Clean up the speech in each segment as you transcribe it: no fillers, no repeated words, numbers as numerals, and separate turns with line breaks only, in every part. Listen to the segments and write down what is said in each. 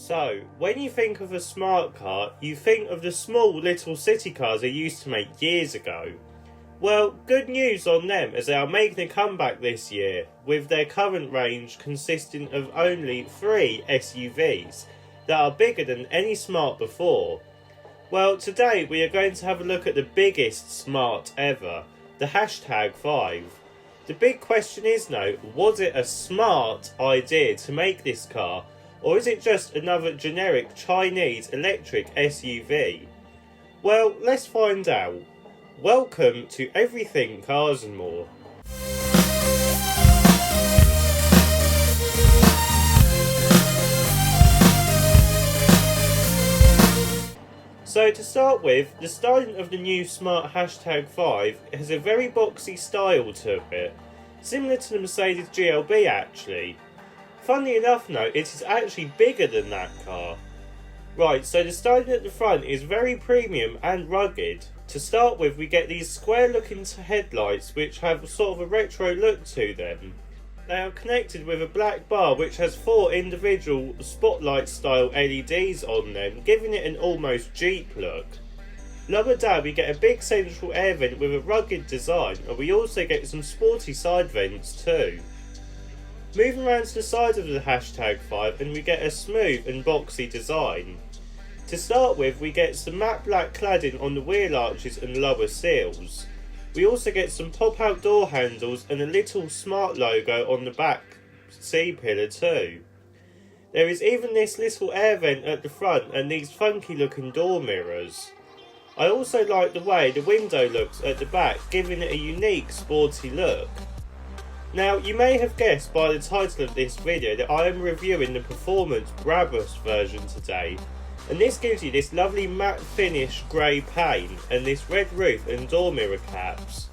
So, when you think of a smart car, you think of the small little city cars they used to make years ago. Well, good news on them as they are making a comeback this year, with their current range consisting of only 3 SUVs that are bigger than any smart before. Well, today we are going to have a look at the biggest smart ever, the Hashtag 5. The big question is now, was it a smart idea to make this car? Or is it just another generic Chinese electric SUV? Well, let's find out. Welcome to Everything Cars and More. So to start with, the styling of the new smart Hashtag 5 has a very boxy style to it, similar to the Mercedes GLB actually. Funnily enough though, it is actually bigger than that car. Right, so the styling at the front is very premium and rugged. To start with, we get these square looking headlights which have sort of a retro look to them. They are connected with a black bar which has 4 individual spotlight style LEDs on them, giving it an almost Jeep look. Lower down we get a big central air vent with a rugged design, and we also get some sporty side vents too. Moving around to the side of the Hashtag 5 and we get a smooth and boxy design. To start with, we get some matte black cladding on the wheel arches and lower seals. We also get some pop-out door handles and a little smart logo on the back C-pillar too. There is even this little air vent at the front and these funky looking door mirrors. I also like the way the window looks at the back, giving it a unique sporty look. Now, you may have guessed by the title of this video that I am reviewing the Performance Brabus version today, and this gives you this lovely matte finish grey paint and this red roof and door mirror caps.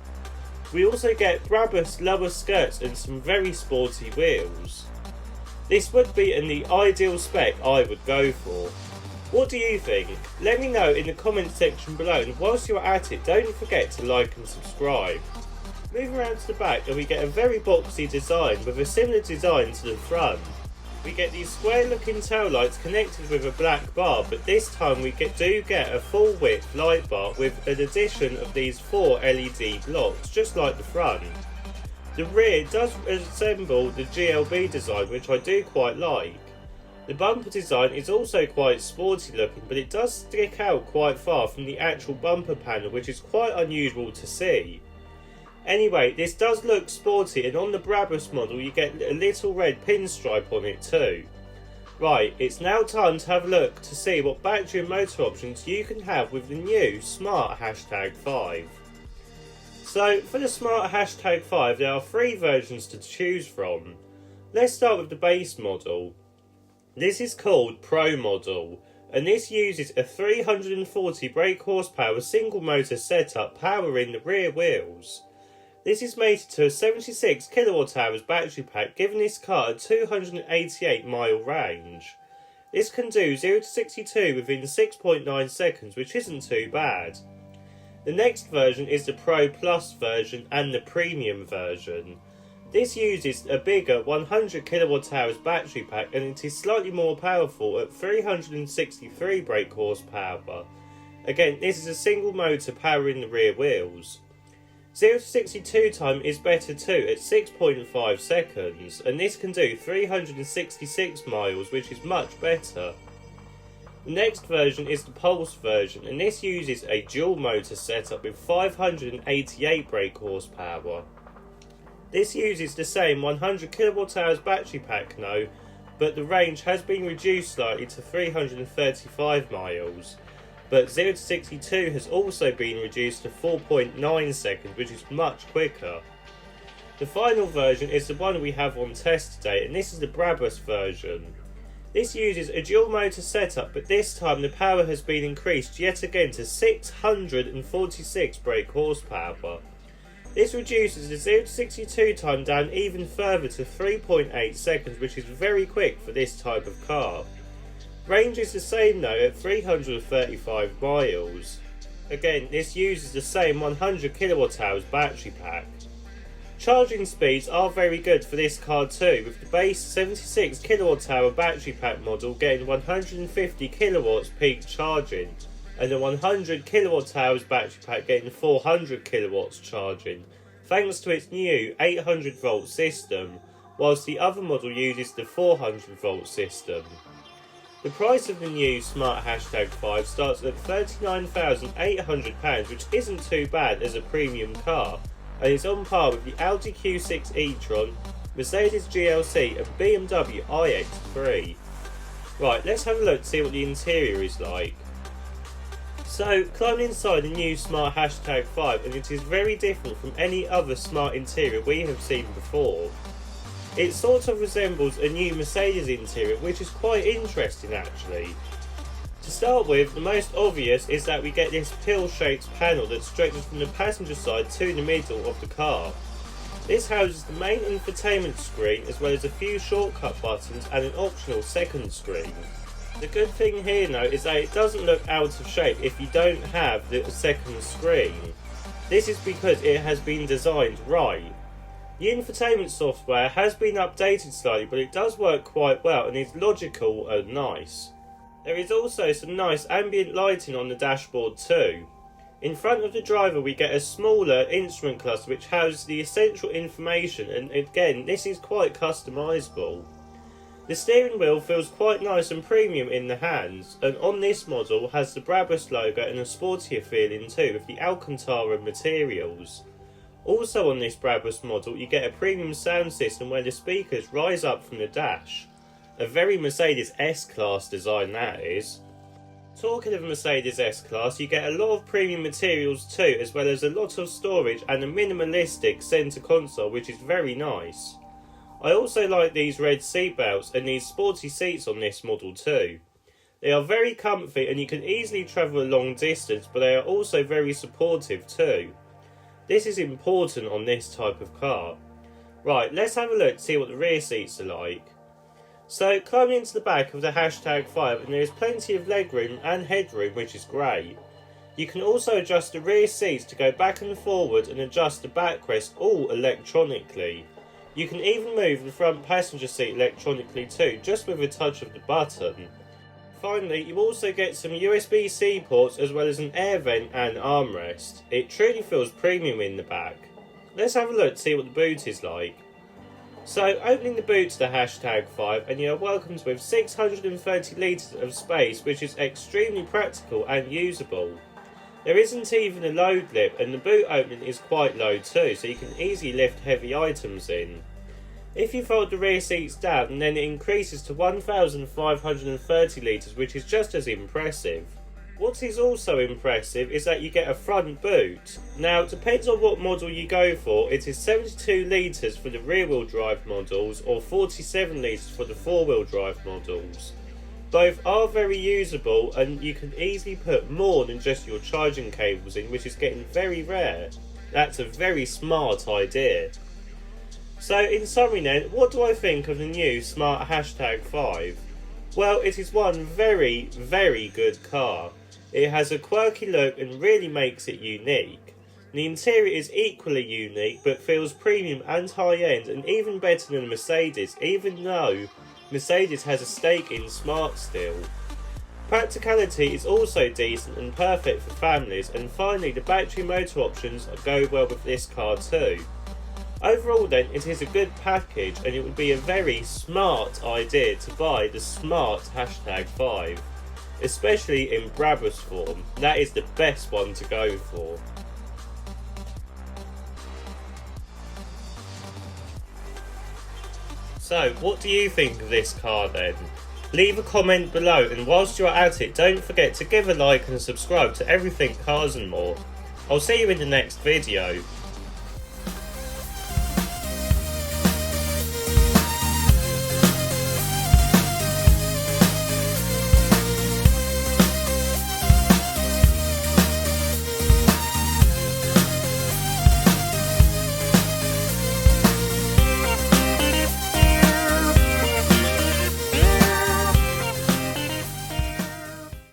We also get Brabus lower skirts and some very sporty wheels. This would be in the ideal spec I would go for. What do you think? Let me know in the comments section below, and whilst you're at it, don't forget to like and subscribe. Moving around to the back, and we get a very boxy design with a similar design to the front. We get these square looking taillights connected with a black bar, but this time we do get a full width light bar with an addition of these 4 LED blocks, just like the front. The rear does resemble the GLB design, which I do quite like. The bumper design is also quite sporty looking, but it does stick out quite far from the actual bumper panel, which is quite unusual to see. Anyway, this does look sporty, and on the Brabus model you get a little red pinstripe on it too. Right, it's now time to have a look to see what battery and motor options you can have with the new smart Hashtag 5. So, for the smart Hashtag 5 there are 3 versions to choose from. Let's start with the base model. This is called Pro model, and this uses a 340 brake horsepower single motor setup powering the rear wheels. This is mated to a 76 kWh battery pack, giving this car a 288 mile range. This can do 0 to 62 within 6.9 seconds, which isn't too bad. The next version is the Pro Plus version and the Premium version. This uses a bigger 100 kWh battery pack, and it is slightly more powerful at 363 brake horsepower. Again, this is a single motor powering the rear wheels. 0 to 62 time is better too at 6.5 seconds, and this can do 366 miles, which is much better. The next version is the Pulse version, and this uses a dual motor setup with 588 brake horsepower. This uses the same 100 kWh battery pack now, but the range has been reduced slightly to 335 miles. But 0 to 62 has also been reduced to 4.9 seconds, which is much quicker. The final version is the one we have on test today, and this is the Brabus version. This uses a dual motor setup, but this time the power has been increased yet again to 646 brake horsepower. This reduces the 0 to 62 time down even further to 3.8 seconds, which is very quick for this type of car. Range is the same though at 335 miles. Again, this uses the same 100 kWh battery pack. Charging speeds are very good for this car too, with the base 76 kWh battery pack model getting 150 kilowatts peak charging, and the 100 kWh battery pack getting 400 kilowatts charging, thanks to its new 800 volt system, whilst the other model uses the 400 volt system. The price of the new Smart Hashtag 5 starts at £39,800, which isn't too bad as a premium car, and is on par with the Audi Q6 e-tron, Mercedes GLC and BMW iX3. Right, let's have a look to see what the interior is like. So, climbing inside the new Smart Hashtag 5, and it is very different from any other smart interior we have seen before. It sort of resembles a new Mercedes interior, which is quite interesting actually. To start with, the most obvious is that we get this pill-shaped panel that stretches from the passenger side to the middle of the car. This houses the main infotainment screen as well as a few shortcut buttons and an optional second screen. The good thing here though is that it doesn't look out of shape if you don't have the second screen. This is because it has been designed right. The infotainment software has been updated slightly, but it does work quite well and is logical and nice. There is also some nice ambient lighting on the dashboard too. In front of the driver we get a smaller instrument cluster which houses the essential information, and again this is quite customisable. The steering wheel feels quite nice and premium in the hands, and on this model has the Brabus logo and a sportier feeling too with the Alcantara materials. Also on this Brabus model you get a premium sound system where the speakers rise up from the dash. A very Mercedes S-Class design that is. Talking of Mercedes S-Class, you get a lot of premium materials too, as well as a lot of storage and a minimalistic centre console which is very nice. I also like these red seatbelts and these sporty seats on this model too. They are very comfy and you can easily travel a long distance, but they are also very supportive too. This is important on this type of car. Right, let's have a look to see what the rear seats are like. So, climbing into the back of the Hashtag 5, and there is plenty of legroom and headroom, which is great. You can also adjust the rear seats to go back and forward and adjust the backrest all electronically. You can even move the front passenger seat electronically too, just with a touch of the button. Finally, you also get some USB-C ports as well as an air vent and armrest. It truly feels premium in the back. Let's have a look to see what the boot is like. So, opening the boot to the Hashtag 5, and you are welcomed with 630 litres of space, which is extremely practical and usable. There isn't even a load lip, and the boot opening is quite low too, so you can easily lift heavy items in. If you fold the rear seats down, then it increases to 1,530 litres, which is just as impressive. What is also impressive is that you get a front boot. Now, it depends on what model you go for. It is 72 litres for the rear-wheel drive models or 47 litres for the four-wheel drive models. Both are very usable, and you can easily put more than just your charging cables in, which is getting very rare. That's a very smart idea. So in summary then, what do I think of the new Smart Hashtag 5? Well, it is one very, very good car. It has a quirky look and really makes it unique. The interior is equally unique but feels premium and high-end, and even better than Mercedes, even though Mercedes has a stake in Smart still. Practicality is also decent and perfect for families, and finally the battery motor options go well with this car too. Overall then, it is a good package, and it would be a very smart idea to buy the Smart Hashtag 5. Especially in Brabus form. That is the best one to go for. So, what do you think of this car then? Leave a comment below, and whilst you're at it, don't forget to give a like and subscribe to Everything Cars and More. I'll see you in the next video.